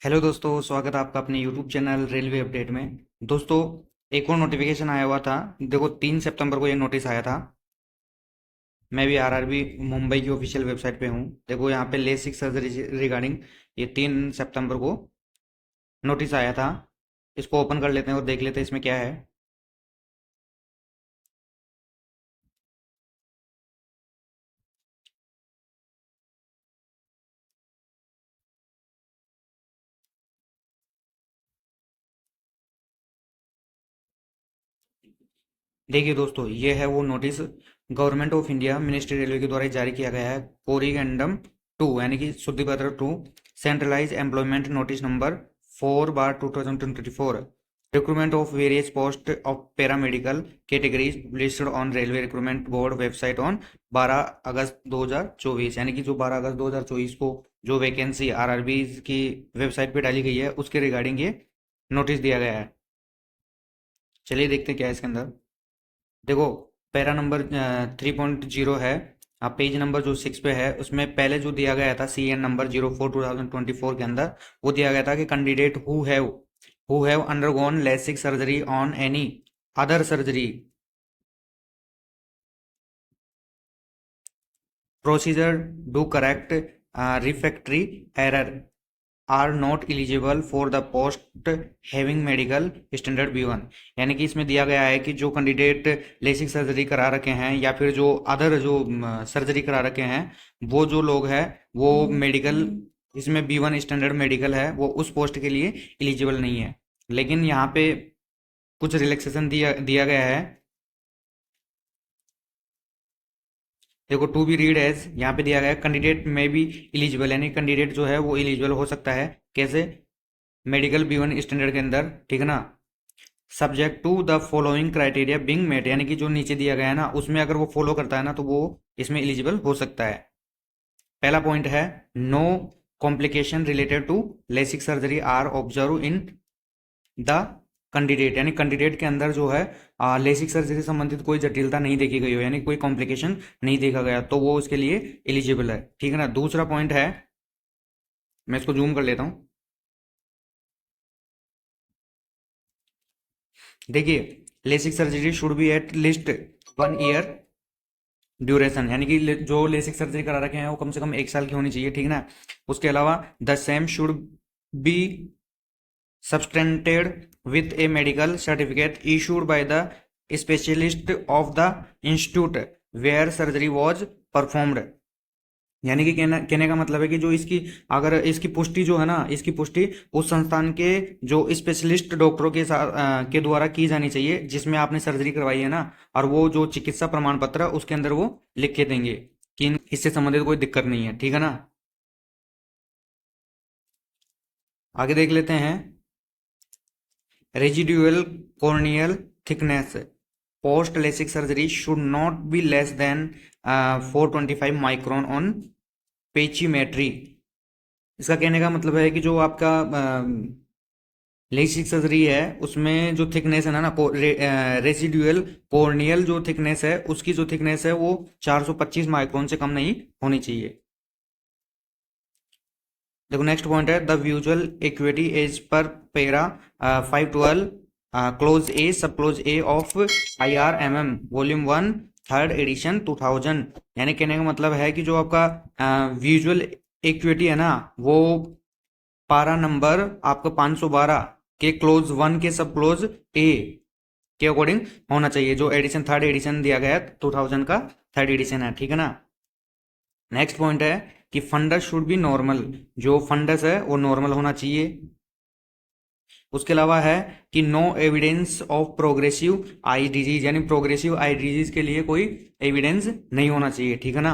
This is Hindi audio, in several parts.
हेलो दोस्तों, स्वागत है आपका अपने यूट्यूब चैनल रेलवे अपडेट में। दोस्तों, एक और नोटिफिकेशन आया हुआ था। देखो, 3 सितंबर को ये नोटिस आया था। मैं भी आरआरबी मुंबई की ऑफिशियल वेबसाइट पे हूँ। देखो यहाँ पे लेसिक सर्जरी रिगार्डिंग ये 3 सितंबर को नोटिस आया था। इसको ओपन कर लेते हैं और देख लेते हैं इसमें क्या है। देखिए दोस्तों, ये है वो notice government of India ministry railway के द्वारा जारी किया गया है। कोरिगेंडम 2 यानी कि शुद्धि पत्र 2 centralize employment notice number 4/2024 recruitment of various post of paramedical categories listed on Railway Recruitment Board website on 12 अगस्त 2024 यानी कि जो 12 अगस्त 2024 को जो वैकेंसी आरआरबी की वेबसाइट पे डाली गई है उसके रिगार्डिंग ये नोटिस दिया गया है। चलिए देखते हैं क्या है इसके अंदर। देखो, पैरा नंबर 3.0 है। आप पेज नंबर जो 6 पे है उसमें पहले जो दिया गया था CN नंबर 04/2024 के अंदर वो दिया गया था कि candidate who have undergone LASIK surgery on any other surgery procedure do correct refractory error are not eligible for the post having medical standard B1। यानी कि इसमें दिया गया है कि जो कैंडिडेट लेसिक सर्जरी करा रखे हैं या फिर जो अदर जो सर्जरी करा रखे हैं वो जो लोग हैं वो मेडिकल इसमें B1 स्टैंडर्ड मेडिकल है वो उस पोस्ट के लिए एलिजिबल नहीं है। लेकिन यहाँ पे कुछ रिलैक्सेशन दिया दिया गया है। देखो, टू बी रीड एज यहाँ पे दिया गया है कैंडिडेट में भी एलिजिबल, यानी कैंडिडेट जो है वो एलिजिबल हो सकता है। कैसे? मेडिकल B1 स्टैंडर्ड के अंदर, ठीक है ना। Subject to the following criteria being met, यानी कि जो नीचे दिया गया है ना उसमें अगर वो फॉलो करता है ना तो वो इसमें एलिजिबल हो सकता है। पहला पॉइंट है no complication related to lasik surgery are observe in the candidate, यानी कैंडिडेट के अंदर जो है लेसिक सर्जरी से संबंधित कोई जटिलता नहीं देखी गई हो, यानी कोई कॉम्प्लिकेशन नहीं देखा गया तो वो उसके लिए एलिजिबल है, ठीक है ना। दूसरा पॉइंट है, मैं इसको जूम कर लेता हूँ। देखिए, LASIK surgery should be at least 1 year duration, यानी कि जो लेसिक सर्जरी करा रखे हैं वो कम से कम 1 साल की होनी चाहिए, ठीक है ना। उसके अलावा the same should be substantiated with a medical certificate issued by the specialist of the institute where surgery was performed. यानी कि कहने का मतलब है कि जो इसकी अगर इसकी पुष्टि जो है ना इसकी पुष्टि उस संस्थान के जो स्पेशलिस्ट डॉक्टरों के साथ के द्वारा की जानी चाहिए जिसमें आपने सर्जरी करवाई है ना, और वो जो चिकित्सा प्रमाण पत्र है उसके अंदर वो लिख के देंगे कि इससे संबंधित कोई दिक्कत नहीं है, ठीक है ना। आगे देख लेते हैं। Residual corneal thickness post LASIK surgery should not be less than 425 micron on pachymetry. इसका कहने का मतलब है कि जो आपका लेसिक सर्जरी है उसमें जो थिकनेस है ना रेसिडुअल कॉर्नियल जो थिकनेस है उसकी जो थिकनेस है वो 425 माइक्रोन से कम नहीं होनी चाहिए। देखो, नेक्स्ट पॉइंट है the visual acuity as per para 512 clause a sub clause a of IRMM volume 1 third edition 2000। यानी कहने का मतलब है कि जो आपका विजुअल एक्यूटी है ना वो पारा नंबर आपका 512 के क्लोज 1 के सब क्लोज ए के अकॉर्डिंग होना चाहिए। जो एडिशन थर्ड एडिशन दिया गया है 2000 का थर्ड एडिशन है, ठीक है ना। नेक्स्ट पॉइंट है कि फंडस शुड बी नॉर्मल, जो फंडस है वो नॉर्मल होना चाहिए। उसके अलावा है कि no evidence of progressive eye disease, यानी प्रोग्रेसिव आई डिजीज के लिए कोई एविडेंस नहीं होना चाहिए, ठीक है ना।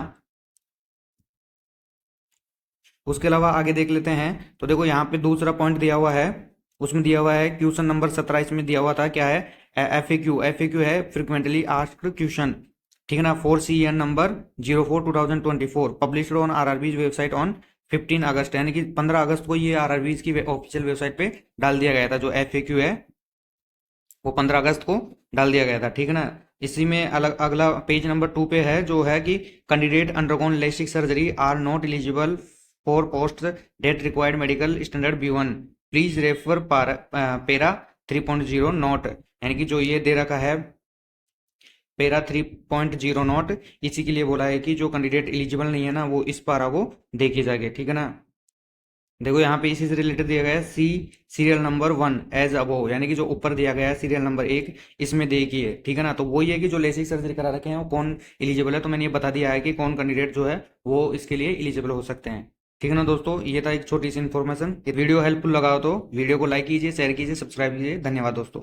उसके अलावा आगे देख लेते हैं। तो देखो यहाँ पे दूसरा पॉइंट दिया हुआ है, उसमें दिया हुआ है क्वेश्चन नंबर 17, इसमें दिया हुआ था क्या है FAQ है फ्रिक्वेंटली आस्क्ड क्वेश्चन, ठीक है ना। 4CN number 04/2024 published on RRB website on 15 अगस्त, यानी कि 15 अगस्त को ये आरआरबी की ऑफिशियल वेबसाइट पे डाल दिया गया था। जो FAQ है वो 15 अगस्त को डाल दिया गया था, ठीक है ना। इसी में अलग अगला पेज नंबर 2 पे है जो है कि candidate undergone LASIK surgery are not eligible for post date required medical standard B1 please refer para 3.0 note, यानी कि जो ये दे रखा है पेरा 3.0 नोट, इसी के लिए बोला है कि जो कैंडिडेट एलिजिबल नहीं है ना वो इस पारा को देखिए जाके, ठीक है ना। देखो यहाँ पे इसी से रिलेटेड दिया गया है सी सीरियल नंबर 1 एज अबोव, यानी कि जो ऊपर दिया गया है सीरियल नंबर 1 इसमें देखिए, ठीक है ना। तो वही है कि जो लेसिक सर्जरी करा रखे हैं वो कौन एलिजिबल है, तो मैंने ये बता दिया है कि कौन कैंडिडेट जो है वो इसके लिए एलिजिबल हो सकते हैं, ठीक है ना दोस्तों। ये था एक छोटी सी इन्फॉर्मेशन। ये वीडियो हेल्पफुल लगा हो तो वीडियो को लाइक कीजिए, शेयर कीजिए, सब्सक्राइब कीजिए। धन्यवाद दोस्तों।